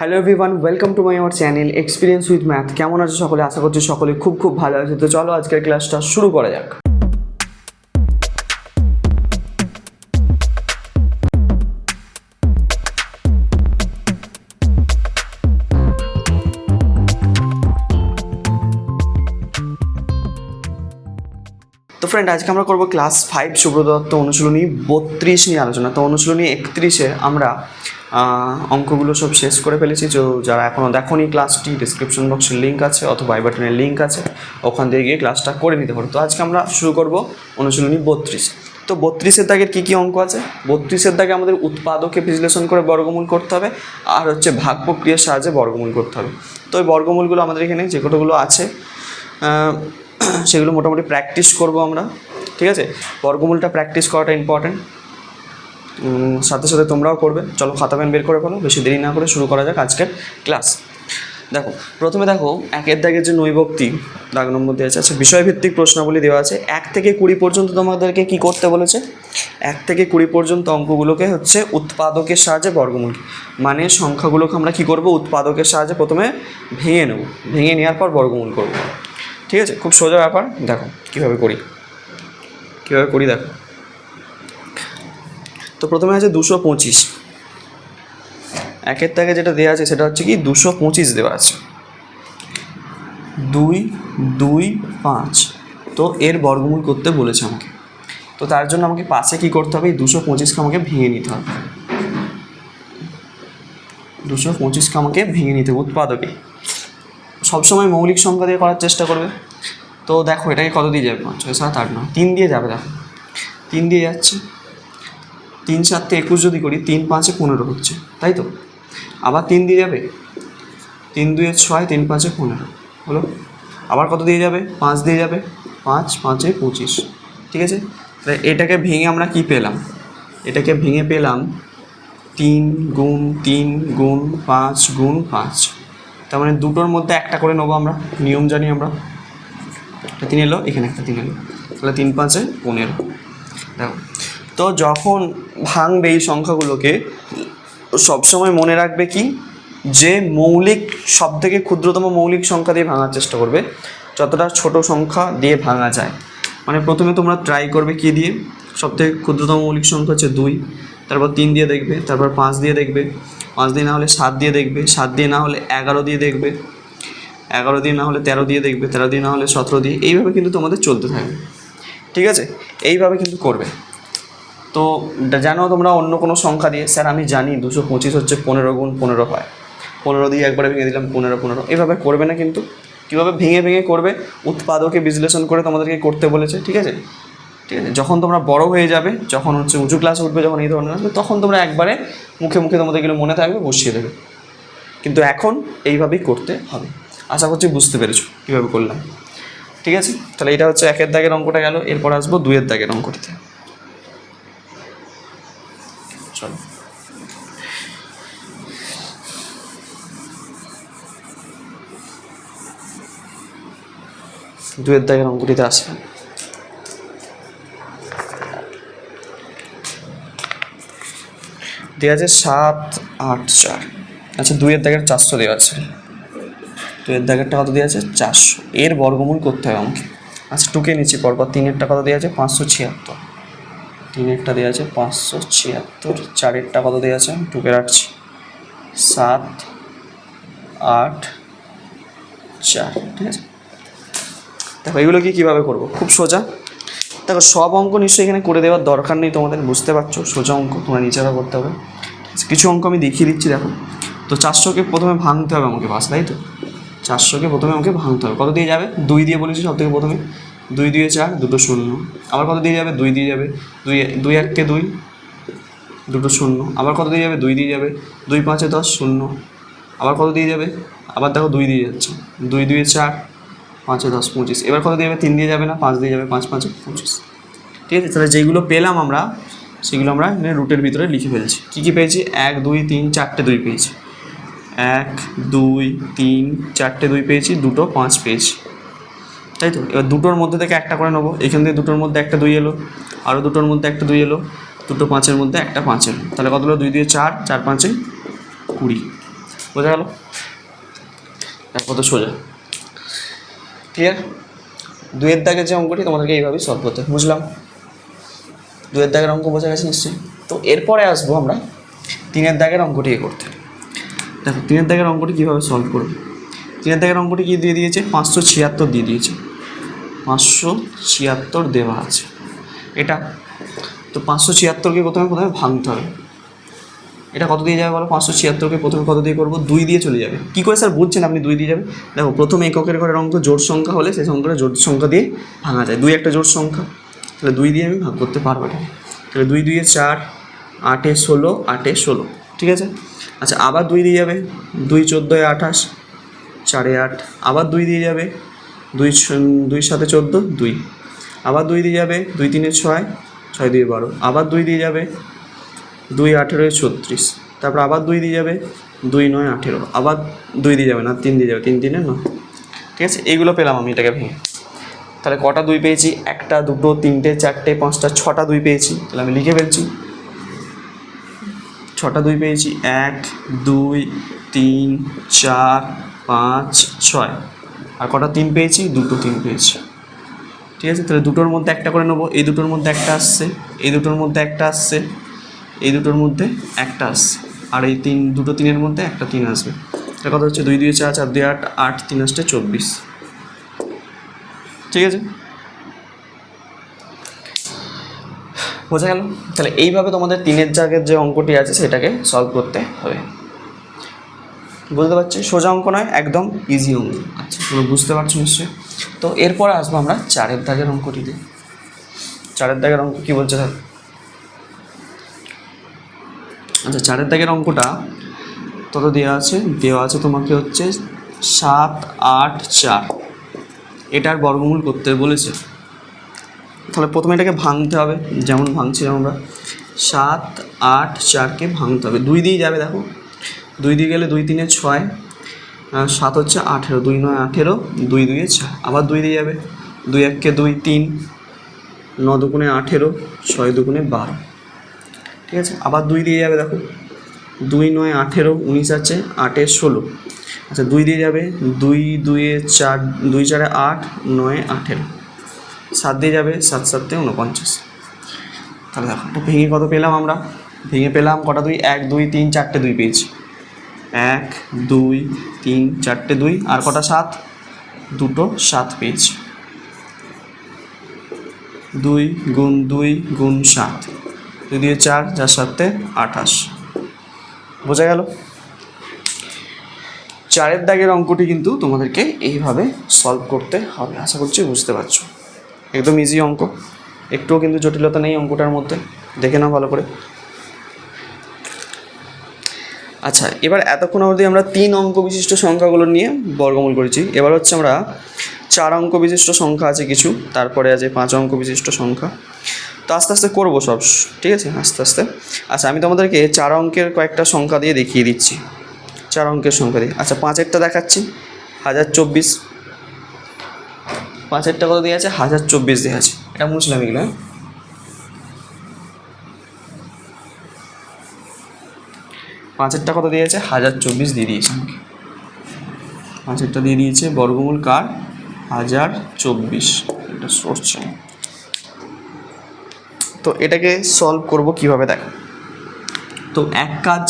Hello everyone, welcome to my our channel experience with math. কেমন আছো সকলে? আশা করছি সকলে খুব ভালো আছে। তো চলো আজকের ক্লাসটা শুরু করা যাক। তো ফ্রেন্ড, আজকে আমরা করবো ক্লাস 5 সুব্রত দত্ত অনুশীলনী 32 নিয়ে আলোচনা। তো অনুশীলনী 31-এ আমরা অঙ্কগুলো সব শেষ করে ফেলেছি। তো যারা এখনও দেখোনি ক্লাসটি, ডিসক্রিপশন বক্সের লিঙ্ক আছে অথবা আই বাটনের লিঙ্ক আছে, ওখান থেকে গিয়ে ক্লাসটা করে নিতে পারো। তো আজকে আমরা শুরু করব অনুশীলনী 32। তো 32-এর দাগের কী কী অঙ্ক আছে? 32-এর দাগে আমাদের উৎপাদকে বিশ্লেষণ করে বর্গমূল করতে হবে, আর হচ্ছে ভাগ প্রক্রিয়ার সাহায্যে বর্গমূল করতে হবে। তো এই বর্গমূলগুলো আমাদের এখানে যে কতগুলো আছে সেগুলো মোটামুটি প্র্যাকটিস করব আমরা, ঠিক আছে? বর্গমূলটা প্র্যাকটিস করাটা ইম্পর্ট্যান্ট, সাথে সাথে তোমরাও করবে। চলো খাতা পেন বের করে ফেলো, বেশি দেরি না করে শুরু করা যাক আজকের ক্লাস। দেখো, প্রথমে দেখো একের দাগের যে নৈবক্তি দাগ নম্বর দেওয়া আছে, বিষয়ভিত্তিক প্রশ্নাবলী দেওয়া আছে। 1 থেকে 20 পর্যন্ত তোমাদেরকে কি করতে বলেছে? 1 থেকে 20 পর্যন্ত অঙ্কগুলোকে হচ্ছে উৎপাদকের সাহায্যে বর্গমূল, মানে সংখ্যাগুলোকে আমরা কি করব? উৎপাদকের সাহায্যে প্রথমে ভেঙে নেব, ভেঙে নেওয়ার পর বর্গমূল করব, ঠিক আছে? খুব সোজা ব্যাপার। দেখো কীভাবে করি দেখো। তো প্রথমে আছে 225। একের দাগে যেটা দেওয়া আছে সেটা হচ্ছে কি 225 দেওয়া আছে, 2, 2, 5। তো এর বর্গমূল করতে বলেছে আমাকে। তো তার জন্য আমাকে পাশে কি করতে হবে? এই 225কে আমাকে ভেঙে নিতে হবে। 225কে আমাকে ভেঙে নিতে হবে। উৎপাদকে সবসময় মৌলিক সংখ্যা দিয়ে করার চেষ্টা করবে। তো দেখো এটাকে কত দিয়ে যাবে? 5, 6, 7, 8, 9, 3 দিয়ে যাবে। দেখো 3 দিয়ে যাচ্ছে। 3, 7, 21 যদি করি, 3, 5, 15 হচ্ছে, তাই তো? আবার 3 দিয়ে যাবে, 3, 2, 6, 3, 5, 15 হলো। আবার কত দিয়ে যাবে? 5 দিয়ে যাবে, 5, 5, 25, ঠিক আছে? তাহলে এটাকে ভেঙে আমরা কি পেলাম? এটাকে ভেঙে পেলাম 3 গুণ 3 গুণ 5 গুণ 5। তার মানে দুটোর মধ্যে একটা করে নেবো আমরা, নিয়ম জানি আমরা। 3 এলো, এখানে একটা 3 এলো, তাহলে 3, 5, 15। দেখো, তো যখন ভাঙবে এই সংখ্যাগুলোকে সবসময় মনে রাখবে কি, যে মৌলিক সবথেকে ক্ষুদ্রতম মৌলিক সংখ্যা দিয়ে ভাঙার চেষ্টা করবে, যতটা ছোট সংখ্যা দিয়ে ভাঙা যায়। মানে প্রথমে তোমরা ট্রাই করবে কি দিয়ে? সবথেকে ক্ষুদ্রতম মৌলিক সংখ্যা হচ্ছে 2, তারপর 3 দিয়ে দেখবে, তারপর 5 দিয়ে দেখবে, 5 দিয়ে না হলে 7 দিয়ে দেখবে, 7 দিয়ে না হলে 11 দিয়ে দেখবে, 11 দিয়ে না হলে 13 দিয়ে দেখবে, 13 দিয়ে না হলে 17 দিয়ে। এইভাবে কিন্তু তোমাদের চলতে থাকবে, ঠিক আছে? এইভাবে কিন্তু করবে। তো জানো তোমরা অন্য কোনো সংখ্যা দিয়ে, স্যার আমি জানি 225 হচ্ছে 15 গুণ 15 হয়, 15 দিয়ে একবারে ভেঙে দিলাম 15, 15। এইভাবে করবে না কিন্তু। কীভাবে ভেঙে ভেঙে করবে? উৎপাদকে বিশ্লেষণ করে তোমাদেরকে করতে বলেছে, ঠিক আছে? ঠিক আছে, যখন তোমরা বড় হয়ে যাবে, যখন হচ্ছে উঁচু ক্লাসে উঠবে, যখন এই ধরনের আসবে, তখন তোমরা একবারে মুখে মুখে তোমাদের এগুলো মনে থাকবে, বসিয়ে দেবে। কিন্তু এখন এইভাবেই করতে হবে। আশা করছি বুঝতে পেরেছো কীভাবে করলাম, ঠিক আছে? তাহলে এটা হচ্ছে 1-এর দাগের অঙ্কটা গেল। এরপর আসবো 2-এর দাগের অঙ্কটিতে। চলো, 2-এর দাগের অঙ্কটিতে আসে। দেওয়া আছে 7, 8, 4। আচ্ছা, 2-এর দাগের 400 দেওয়া আছে। 2-এর দাগেরটা কত দেওয়া আছে? 400। এর বর্গমূল করতে হবে আমাকে। আচ্ছা, টুকে নিচ্ছি পরপর। 3-এরটা কত দেওয়া আছে? 576। 3-এরটা দেওয়া আছে 576। 4-এরটা কত দেওয়া আছে? টুকে রাখছি, 7, 8, 4, ঠিক আছে? দেখো এগুলো কীভাবে করবো? খুব সোজা। দেখো সব অঙ্ক নিশ্চয়ই এখানে করে দেওয়ার দরকার নেই তোমাদের, বুঝতে পারছো? সোজা অঙ্ক তোমরা নিজেরা করতে হবে। কিছু অঙ্ক আমি দেখিয়ে দিচ্ছি, দেখো। তো 400কে প্রথমে ভাঙতে হবে আমাকে, বাস, তাই তো? 400কে প্রথমে আমাকে ভাঙতে হবে। কত দিয়ে যাবে? 2 দিয়ে বলেছি সব থেকে প্রথমে। 2 দিয়ে 4, 2 0। আবার কত দিয়ে যাবে? 2 দিয়ে যাবে। 2 1-কে 2, 2 0। আবার কত দিয়ে যাবে? 2 দিয়ে যাবে। 2 5 10, 0। আবার কত দিয়ে যাবে? আবার দেখো 2 দিয়ে যাচ্ছে। 2 2 4, 5 10, 25। এবার কত দিয়ে যাবে? 3 দিয়ে যাবে না, 5 দিয়ে যাবে। 5 5 25, ঠিক আছে? তাহলে যেগুলো পেলাম আমরা, সেগুলো আমরা এখানে রুটের ভিতরে লিখে ফেলছি। কী কী পেয়েছি? 1 2 3 4টে 2 পেয়েছি। 1 2 3 4টে 2 পেয়েছি, 2টো 5 পেয়েছি, তাই তো? এবার দুটোর মধ্যে থেকে একটা করে নেবো। এখান থেকে দুটোর মধ্যে একটা 2 এলো, আরও দুটোর মধ্যে একটা 2 এলো, দুটো 5-এর মধ্যে একটা 5 এলো। তাহলে কত হলো? 2 দিয়ে 4, 4 5 20। বোঝা গেল? কত সোজা, ক্লিয়ার? 2-এর দাগের যে অঙ্কটি তোমাদেরকে এইভাবেই সলভ করতে, বুঝলাম? 2-এর দাগের অঙ্ক বোঝা গেছে নিশ্চয়ই। তো এরপরে আসবো আমরা 3-এর দাগের অঙ্কটি করতে। দেখো 3-এর দাগের অঙ্কটি কীভাবে সলভ করবে। 3-এর দাগের অঙ্কটি কী দিয়ে দিয়েছে? 576 দিয়ে দিয়েছে, 576 দেওয়া আছে এটা। তো 576কে প্রথমে ভাঙতে হবে। এটা কত দিয়ে যাবে বলো? 576কে প্রথমে কত দিয়ে করবো? 2 দিয়ে চলে যাবে। কী করে স্যার বুঝছেন আপনি 2 দিয়ে যাবে? দেখো প্রথমে এককের ঘরের অঙ্ক জোড় সংখ্যা হলে সেই সংখ্যাটা জোড় সংখ্যা দিয়ে ভাঙা যায়। 2 একটা জোড় সংখ্যা, তাহলে 2 দিয়ে আমি ভাগ করতে পারবো এটা। তাহলে 2 2 4, 8 16, 8 16, ঠিক আছে? আচ্ছা আবার 2 দিয়ে যাবে, 2 14 28, 4 8, আবার 2 দিয়ে যাবে, 2 7 14, 2, আবার 2 দিয়ে যাবে, 2 3 6, 6 2 12, আবার 2 দিয়ে যাবে, 2 18 36, তারপর আবার 2 দিয়ে যাবে, 2 9 18, আবার 2 দিয়ে যাবে না, 3 দিয়ে যাবে, 3 3 9, ঠিক আছে? এইগুলো পেলাম আমি এটাকে ভেঙে। তাহলে কটা 2 পেয়েছি? 1টা 2টো 3টে 4টে 5টা 6টা 2 পেয়েছি। তাহলে আমি লিখে ফেলছি, 6টা 2 পেয়েছি। 1 2 3 4 5 6, আর কটা 3 পেয়েছি? 2টো 3 পেয়েছি, ঠিক আছে? তাহলে দুটোর মধ্যে একটা করে নেবো। এই দুটোর মধ্যে একটা আসছে, এই দুটোর মধ্যে একটা আসছে, এই দুটোর মধ্যে একটা আসছে, আর এই দুটো 3-এর মধ্যে একটা 3 আসবে। তাহলে কত হচ্ছে? 2 2 4, 4 2 8, 8 3 8 24, ঠিক আছে? বোঝা গেল? তাহলে এইভাবে তোমাদের 3-এর জায়গার যে অঙ্কটি আছে সেটাকে সলভ করতে হবে। বুঝতে পারছি? সোজা অঙ্ক নয়, একদম ইজি অঙ্ক। আচ্ছা তুমি বুঝতে পারছো নিশ্চয়ই। তো এরপরে আসবো আমরা 4-এর দাগের অঙ্কটিতে। 4-এর দাগের অঙ্ক কী বলছে স্যার? আচ্ছা 4-এর দাগের অঙ্কটা তত দেওয়া আছে তোমাকে হচ্ছে 7 8 4, এটার বর্গমূল করতে বলেছে। তাহলে প্রথমে এটাকে ভাঙতে হবে, যেমন ভাঙছিলাম আমরা। 7 8 4কে ভাঙতে হবে। 2 দিয়ে যাবে, দেখো 2 দিয়ে গেলে 2 3 6, 7 হচ্ছে 18, 2 9 18, 2 2 4, আবার 2 দিয়ে যাবে, 2 1 2 3, 9 2 18, 6 2 12, ঠিক আছে? আবার 2 দিয়ে যাবে, দেখো 2 9 18, 19 আছে, 8 16, আচ্ছা 2 দিয়ে যাবে, 2 2 4, 2 4 8, 9 18, 7 দিয়ে যাবে, 7 7 49। তাহলে দেখো এটা ভেঙে কত পেলাম আমরা? ভেঙে পেলাম কটা 2? 1 2 3 4টে 2 পেয়েছি। 1 2 3 4টে 2, আর কটা 7? দুটো 7 পেয়েছি। 2 গুণ 2 গুণ 7, 2 দিয়ে 4, 4 7 28। বোঝা গেল? 4-এর দাগের অঙ্কটি কিন্তু তোমাদেরকে এইভাবে সলভ করতে হবে। আশা করছি বুঝতে পারছো। একদম ইজি অঙ্ক, একটুও কিন্তু জটিলতা নেই অঙ্কটার মধ্যে। দেখে নাও ভালো করে। আচ্ছা এবার এতক্ষণ অবধি আমরা 3 অঙ্ক বিশিষ্ট সংখ্যাগুলো নিয়ে বর্গমূল করেছি। এবার হচ্ছে আমরা 4 অঙ্ক বিশিষ্ট সংখ্যা আছে কিছু, তারপরে আছে 5 অঙ্ক বিশিষ্ট সংখ্যা। তো আস্তে আস্তে করবো সব, ঠিক আছে? আস্তে আস্তে। আচ্ছা আমি তোমাদেরকে 4 অঙ্কের কয়েকটা সংখ্যা দিয়ে দেখিয়ে দিচ্ছি। 4 অঙ্কের সংখ্যা দিয়ে। আচ্ছা 5-এরটা দেখাচ্ছি, 1024। 5-এরটা কত দিয়ে আছে? 1024 দিয়ে আছে। এটা মুছলাম এগুলো। 5-এরটা কত দিয়েছে? 1024 দিয়ে দিয়েছে আমাকে। 5-এরটা দিয়ে দিয়েছে, বর্গমূল কার? 1024। এটা সরছে। তো এটাকে সলভ করব কিভাবে দেখো। তো এক কাজ,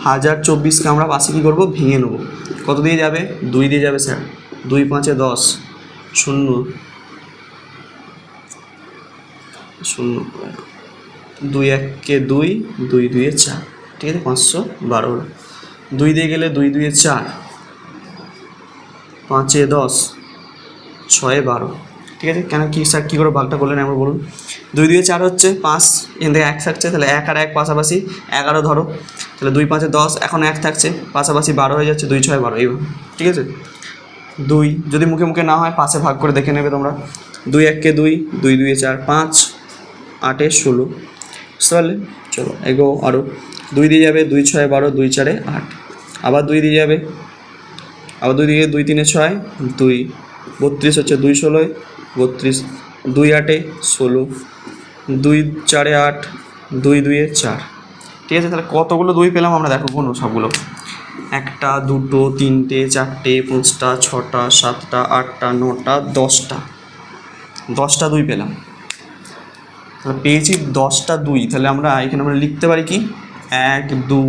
1024কে আমরা পাশে কী করবো? ভেঙে নেবো। কত দিয়ে যাবে? 2 দিয়ে যাবে স্যার। 2 5 10, 0 0, 2 1 2, 2 2 4, ঠিক আছে? 512। 2 দিয়ে গেলে 2 2 4, 5 10, 6 12, ঠিক আছে? কেন কি স্যার কী করে ভাগটা করলেন একবার বলুন। 2 2 4 হচ্ছে 5, এখান থেকে 1 থাকছে, তাহলে 1 আর 1 পাশাপাশি 11 ধরো, তাহলে 2 5 10, এখন 1 থাকছে, পাশাপাশি 12 হয়ে যাচ্ছে, 2 6 12, এইভাবে, ঠিক আছে? 2 যদি মুখে মুখে না হয় পাশে ভাগ করে দেখে নেবে তোমরা। 2 1 2, 2 2 4, 5 8 16, বুঝতে পারলে? চলো এগো আরও। 2 দিয়ে যাবে, 2 6 12, 2 4 8, আবার 2 দিয়ে যাবে, আবার 2 দিয়ে 2 3 6, 2 32 হচ্ছে, 2 16 32, 2 8 16, 2 4 8, 2 2 4, ঠিক আছে? তাহলে কতগুলো 2 পেলাম আমরা? দেখো কোনো সবগুলো একটা, দুটো, তিনটে, চারটে, পাঁচটা, ছটা, সাতটা, আটটা, নটা, 10টা। 10টা 2 পেলাম। তাহলে পেয়েছি 10টা 2। তাহলে এখানে আমরা লিখতে পারি কি 1 2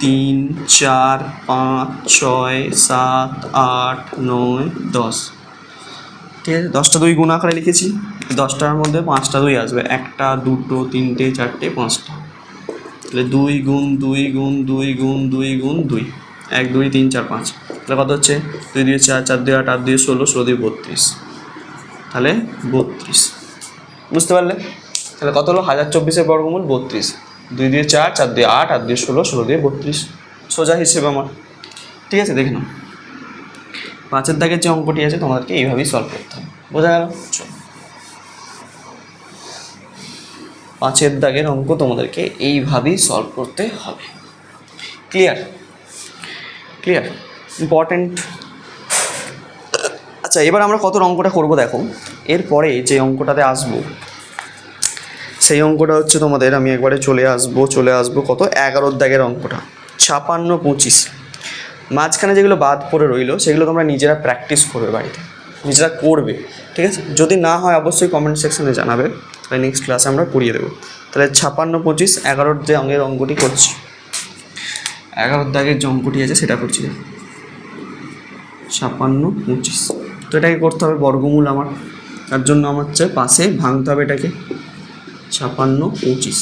3 4 5 6 7 8 9 10। ঠিক আছে, 10টা 2 গুণ আকারে লিখেছি। 10টার মধ্যে 5টা 2 আসবে, একটা, দুটো, তিনটে, চারটে, 5টা। তাহলে 2 গুণ 2 গুণ 2 গুণ 2 গুণ 2, 1 2 3 4 5। তাহলে কত হচ্ছে 2 2 4 4 2 8 8 2 16 16 2 32। তাহলে 32। বুঝতে পারলে? তাহলে কত হলো 1024-এর বর্গমূল 32। 2 2 4 4 2 8 8 2 16 16 2 32। সোজা হিসেবে আমার। ঠিক আছে, দেখে নাও। 5-এর দাগের যে অঙ্কটি আছে তোমাদেরকে এইভাবেই সলভ করতে হবে। বোঝা গেল? 5-এর দাগের অঙ্ক তোমাদেরকে এইভাবেই সলভ করতে হবে। ক্লিয়ার? ক্লিয়ার? ইম্পর্টেন্ট। আচ্ছা, এবার আমরা কত অঙ্কটা করবো দেখো। এরপরে যে অঙ্কটাতে আসবো সেই অঙ্কটা হচ্ছে তোমাদের, আমি একবারে চলে আসবো কত 11-র দাগের অঙ্কটা, 56 25। মাঝখানে যেগুলো বাদ পড়ে রইলো সেগুলো তোমরা নিজেরা প্র্যাকটিস করবে, বাড়িতে নিজেরা করবে। ঠিক আছে, যদি না হয় অবশ্যই কমেন্ট সেকশনে জানাবে, তাহলে নেক্সট ক্লাসে আমরা করিয়ে দেবো। তাহলে 56 25 11-র যে অঙ্কটি করছি, 11-র দাগের যে অঙ্কটি আছে সেটা করছি। 56 25। তো এটাকে করতে হবে বর্গমূল আমার, তার জন্য আমার হচ্ছে পাশে ভাঙতে হবে এটাকে। 56 25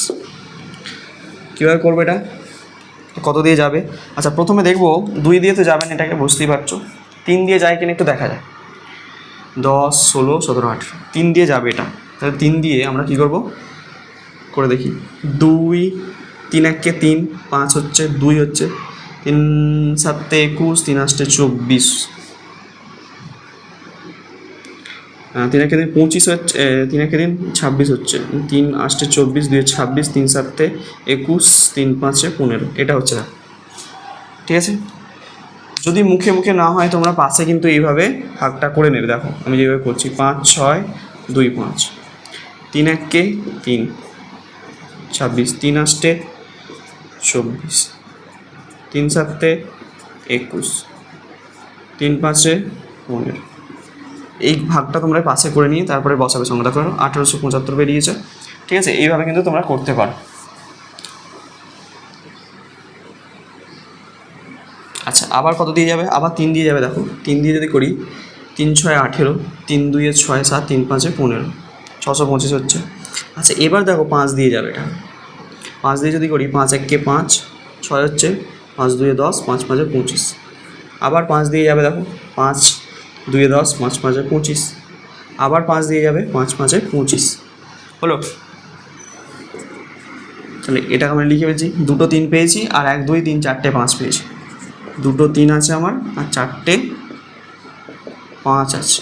কীভাবে করবো এটা, কত দিয়ে যাবে? আচ্ছা, প্রথমে দেখবো 2 দিয়ে তো যাবে না, এটাকে বুঝতেই পারছো। 3 দিয়ে যায় কিনা একটু দেখা যায়। 10 16 17 18, 3 দিয়ে যাবে এটা। তাহলে 3 দিয়ে আমরা কী করবো করে দেখি। 2 3 1 3 5 হচ্ছে, 2 হচ্ছে, 3 7 21, 3 8 24, 3 1 3 25 হচ্ছে, 3 1 3 26 হচ্ছে, 3 8 24, 2 26, 3 7 21, 3 5 15, এটা হচ্ছে না। ঠিক আছে, যদি মুখে মুখে না হয় তোমরা পাশে কিন্তু এইভাবে ভাগটা করে নেবে। দেখো আমি যেভাবে করছি, 5 6 2 5, 3 1 3 26, 3 8 24, 3 7 21, 3 5 15। এই ভাগটা তোমরা পাশে করে নিয়ে তারপরে বসাবে সংখ্যাটা করো। 1875 বেরিয়েছে। ঠিক আছে, এইভাবে কিন্তু তোমরা করতে পারো। আচ্ছা, আবার কত দিয়ে যাবে? আবার 3 দিয়ে যাবে। দেখো 3 দিয়ে যদি করি, 3 6 18, 3 2 6 7, 3 5 15, 625 হচ্ছে। আচ্ছা, এবার দেখো 5 দিয়ে যাবে এটা। 5 দিয়ে যদি করি, 5 1 5 6 হচ্ছে, 5 2 10, 5 5 25। আবার 5 দিয়ে যাবে। দেখো 5 2 10, 5 5 25। আবার 5 দিয়ে যাবে, 5 5 25 হলো। তাহলে এটাকে আমরা লিখে পেয়েছি, 2টো 3 পেয়েছি, আর 1 2 3 4টে 5 পেয়েছি। 2টো 3 আছে আমার, আর 4টে 5 আছে।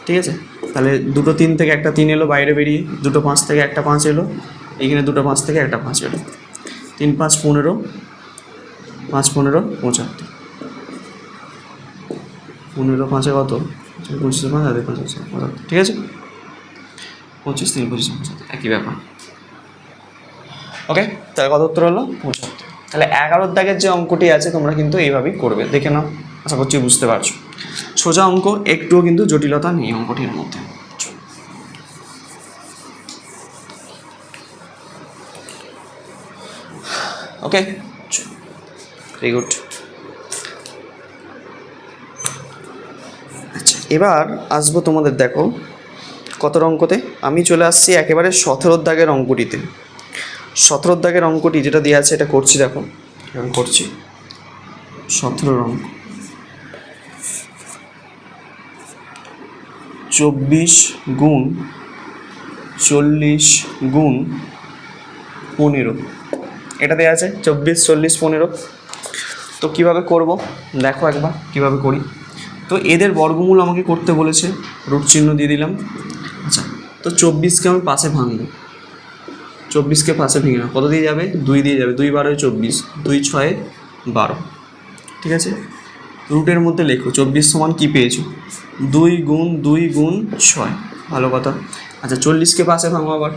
ঠিক আছে, তাহলে 2টো 3 থেকে একটা 3 এলো বাইরে বেরিয়ে, 2টো 5 থেকে একটা 5 এলো, এইখানে 2টো 5 থেকে একটা 5 এলো। 3 5 15, 5 15 75, 15 5 কত 25 5 আর 5 আছে 75। ঠিক আছে, 25 3 25 75, একই ব্যাপার। ওকে, তাহলে কত উত্তর হলো 75। তাহলে 11-র দাগের যে অঙ্কটি আছে তোমরা কিন্তু এইভাবেই করবে, দেখে নাও। আশা করছি বুঝতে পারছো। সোজা অঙ্ক, একটুও কিন্তু জটিলতা নেই অঙ্কটির মধ্যে। ওকে, ভেরি গুড। আচ্ছা, এবার আসবো তোমাদের, দেখো কত অঙ্কতে। আমি চলে আসছি একেবারে 17-র দাগের অঙ্কটিতে। 17-র দাগের অঙ্কটি যেটা দেওয়া আছে এটা করছি। দেখো আমি করছি 17-র অঙ্ক। 24 গুণ 40 গুণ 15, এটা দেওয়া আছে 24 40 15। তো কীভাবে করব দেখো একবার কীভাবে করি। তো এদের বর্গমূল আমাকে করতে বলেছে, রুট চিহ্ন দিয়ে দিলাম। আচ্ছা, তো 24কে আমি পাশে ভাঙবো। 24কে পাশে ভেঙে না, কত দিয়ে যাবে? 2 দিয়ে যাবে। 2 12 24, 2 6 12। ঠিক আছে, রুটের মধ্যে লেখো 24 সমান কী পেয়েছো? 2 গুণ 2 গুণ 6। ভালো কথা। আচ্ছা, 40কে পাশে ভাঙো আবার।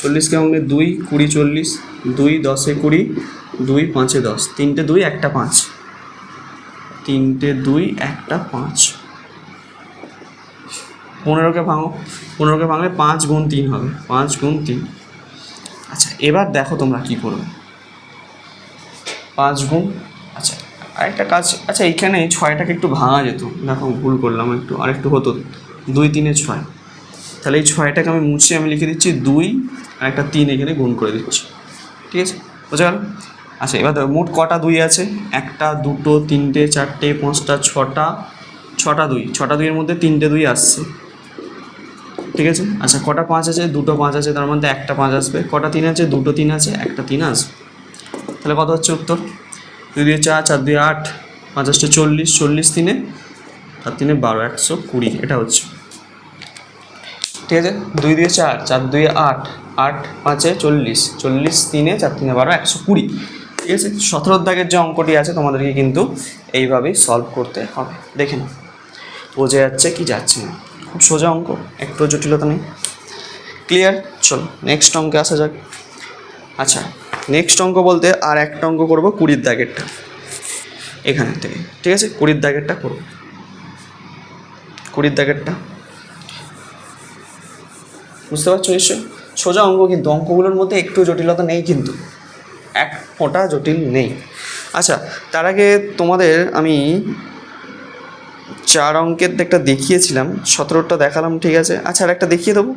40কে ভাঙলে 2, 20, 40, 2 10 20, 2 5 10, 3টে 2 একটা 5, 3টে 2 একটা 5। 15কে ভাঙো, 15কে ভাঙলে 5 গুণ 3 হবে, 5 গুণ 3। আচ্ছা এবার দেখো তোমরা কী করবে, 5 গুণ, আচ্ছা আরেকটা কাজ, আচ্ছা এইখানে 6টাকে একটু ভাঙা যেত, দেখো ভুল করলাম একটু, আরেকটু হতো, 2 3 6। তাহলে এই 6টাকে আমি মুছে আমি লিখে দিচ্ছি 2 আর একটা 3 এখানে গুণ করে দিচ্ছি, ঠিক আছে, বোঝা গেল? আচ্ছা এবার দেখো মোট কটা 2 আছে, 1টা 2টো 3টে 4টে 5টা 6টা, 6টা 2, 6টা 2-এর মধ্যে 3টে 2 আসছে, ঠিক আছে। আচ্ছা কটা 5 আছে, 2টো 5 আছে, তার মধ্যে একটা 5 আসবে। কটা 3 আছে, 2টো 3 আছে, একটা 3 আসবে। তাহলে কত হচ্ছে উত্তর, 2 2 4, 4 2 8, 5 8 40, 40 3 আর 3 12, 120, এটা হচ্ছে, ঠিক আছে। 2 2 4, 4 2 8, 8 5 40, 40 3 4 3 12, 120, ঠিক আছে। 17 দাগের যে অঙ্কটি আছে তোমাদেরকে কিন্তু এইভাবেই সলভ করতে হবে, দেখে নাও বোঝা যাচ্ছে কি যাচ্ছে না, খুব সোজা অঙ্ক, একটু জটিলতা নেই, ক্লিয়ার। চলো নেক্সট অঙ্কে আসা যাক। আচ্ছা নেক্সট অঙ্ক বলতে আর একটা অঙ্ক করবো 20 দাগেরটা, এখানে থেকে, ঠিক আছে। 20 দাগেরটা করবো, 20 দাগেরটা বুঝতে পারছো নিশ্চয়ই, সোজা অঙ্ক, কিন্তু অঙ্কগুলোর মধ্যে একটু জটিলতা নেই, কিন্তু এক ফোঁটা জটিল নেই। আচ্ছা তার আগে তোমাদের আমি 4 অঙ্কের একটা দেখিয়েছিলাম, 17টা দেখালাম, ঠিক আছে। আচ্ছা আর একটা দেখিয়ে দেবো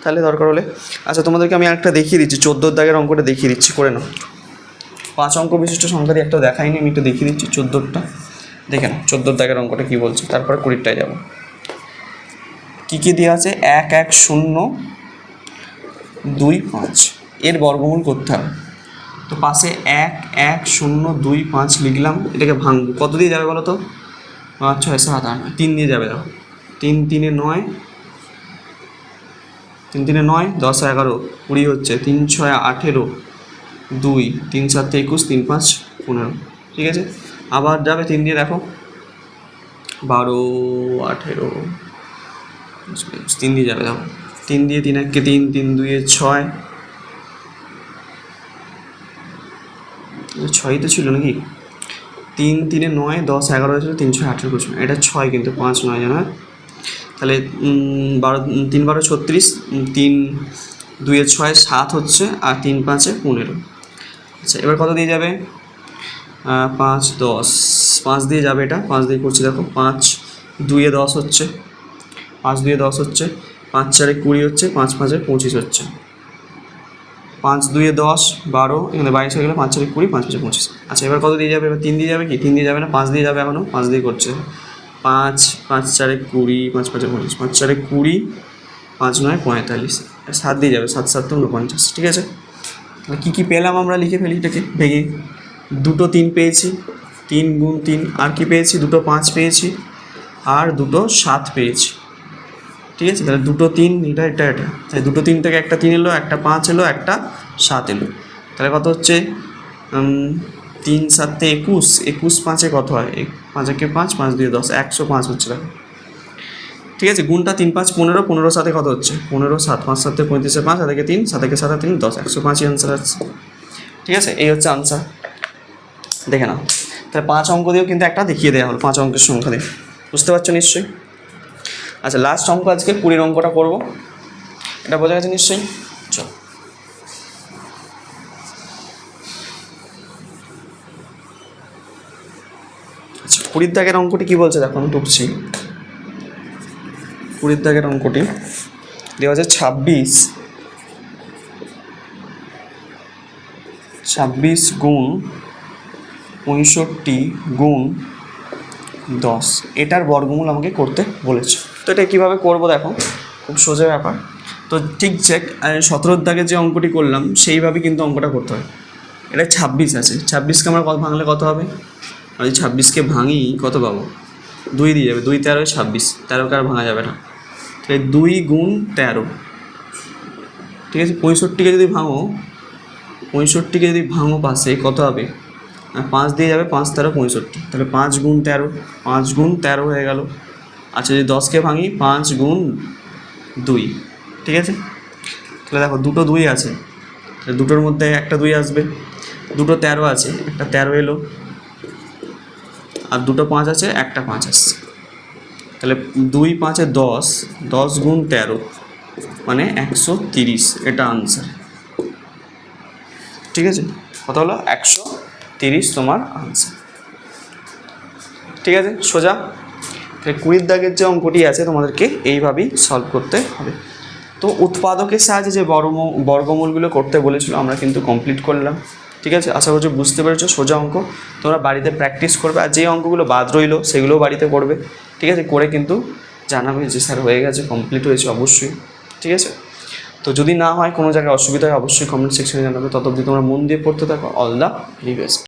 তাহলে দরকার হলে। আচ্ছা তোমাদেরকে আমি আরেকটা দেখিয়ে দিচ্ছি, 14 দাগের অঙ্কটা দেখিয়ে দিচ্ছি, করে নাও। 5 অঙ্ক বিশিষ্ট সংখ্যা দিয়ে একটা দেখাইনি, আমি একটু দেখিয়ে দিচ্ছি 14টা, দেখে নাও 14 দাগের অঙ্কটা কী বলছে, তারপরে 20টায় যাবো। কী কী দেওয়া আছে, 1 1 0 2 5, এর বর্গমূল করতে হবে। তো পাশে 1 1 0 2 5 লিখলাম, এটাকে ভাঙবো, কত দিয়ে যাবে বলো তো, 5 6 7 8 3 দিয়ে যাবে, দেখো 3 3 9, 3 3 9, 10 11 20 হচ্ছে, 3 6 18, 2 3 7 21, 3 5 15, ঠিক আছে। আবার যাবে 3 দিয়ে, দেখো 12 18, 3 দিয়ে যাবে, দেখো 3 দিয়ে 3 1 3, 3 2 6, 6ই তো ছিল নাকি, 3 3 9, 10 11 হয়েছিল, 3 6 18 21, এটা 6 কিন্তু 5 9 জানা, তাহলে 12 3 12 36, 3 2 6 7 হচ্ছে, আর 3 5 15। আচ্ছা এবার কত দিয়ে যাবে, 5 10, 5 দিয়ে যাবে, এটা 5 দিয়ে করছি, দেখো 5 2 10 হচ্ছে, 5 2 10 হচ্ছে, 5 4 20 হচ্ছে, 5 5 25 হচ্ছে, 5 2 10 12, এখানে 22 হয়ে গেলে, 5 4 20, 5 5 25। আচ্ছা এবার কত দিয়ে যাবে, এবার 3 দিয়ে যাবে কি, 3 দিয়ে যাবে না, 5 দিয়ে যাবে, এখনও 5 দিয়ে করছে, 5 5 4 20, 5 5 25, 5 4 20, 5 9 45, 7 দিয়ে যাবে, 7 7 49, ঠিক আছে। তাহলে কী কী পেলাম আমরা লিখে ফেলি এটাকে ভেঙে, 2টো 3 পেয়েছি, 3 গুণ 3, আর কি পেয়েছি, 2টো 5 পেয়েছি, আর 2টো 7 পেয়েছি, ঠিক আছে। তাহলে 2টো 3, এটা এটা এটা, তাই 2টো 3 থেকে একটা 3 এলো, একটা 5 এলো, একটা 7 এলো, তাহলে কত হচ্ছে, 3 7 21, 21 5 কত হয়, 5 1 5, 5 2 10, 105 হচ্ছে, দেখো, ঠিক আছে। গুণটা 3 5 15, 15 7 কত হচ্ছে, 15 7, 5 7 35, 5 7 3, 7 7 3 10, 105 আনসার আছে, ঠিক আছে। এই হচ্ছে আনসার, দেখে নাও। তাহলে 5 অঙ্ক দিয়েও কিন্তু একটা দেখিয়ে দেওয়া হলো, 5 অঙ্কের সংখ্যা দিয়ে, বুঝতে পারছো নিশ্চয়ই। আচ্ছা লাস্ট অঙ্ক আজকে 20 অঙ্কটা করবো, এটা বোঝা গেছে নিশ্চয়ই। চল আচ্ছা 20 দাগের অঙ্কটি কী বলছে, দেখো আমি টুকছি। 20 দাগের অঙ্কটি দেওয়া আছে 26 গুণ 65 গুণ 10, এটার বর্গমূল আমাকে করতে বলেছে। তো এটা কীভাবে করবো, দেখো খুব সোজা ব্যাপার। তো ঠিক 17 দাগের যে অঙ্কটি করলাম সেইভাবে কিন্তু অঙ্কটা করতে হয়। এটা 26 আছে, 26কে আমরা ভাঙলে কত হবে, আর 26কে ভাঙি কত পাবো, 2 দিয়ে যাবে, 2 13 26, 13কে আর ভাঙা যাবে না, তাহলে 2 গুণ 13, ঠিক আছে। 65কে যদি ভাঙো, 65কে যদি ভাঙো পাশে কত হবে, 5 দিয়ে যাবে, 5 13 65, তাহলে 5 গুণ 13, 5 গুণ 13 হয়ে গেল। আচ্ছা যদি 10কে ভাঙি, 5 গুণ 2, ঠিক আছে। তো তাহলে দেখো দুটো 2 আছে, তাহলে দুটোর মধ্যে একটা 2 আসবে। দুটো 13 আছে, একটা 13 এলো, আর দুটো 5 আছে, একটা 5 আসছে। তাহলে 2 5 10, 10 গুণ 13 মানে 130, এটা আনসার। ঠিক আছে, কত হলো? 130 তোমার আনসার। ঠিক আছে, সোজা। তাহলে 20 দাগের যে অঙ্কটি আছে তোমাদেরকে এইভাবেই সলভ করতে হবে। তো উৎপাদকের সাহায্যে যে বর্গমূলগুলো করতে বলেছিল আমরা কিন্তু কমপ্লিট করলাম। ঠিক আছে, আশা করছি বুঝতে পেরেছো। সোজা অঙ্ক, তোমরা বাড়িতে প্র্যাকটিস করবে, আর যে অঙ্কগুলো বাদ রইলো সেগুলোও বাড়িতে করবে। ঠিক আছে, করে কিন্তু জানাবে যে স্যার হয়ে গেছে, কমপ্লিট হয়েছে অবশ্যই। ঠিক আছে, তো যদি না হয় কোনো জায়গায় অসুবিধা হয় অবশ্যই কমেন্ট সেকশনে জানাবে। তত অবধি তোমরা মন দিয়ে পড়তে থাকো। All the very best.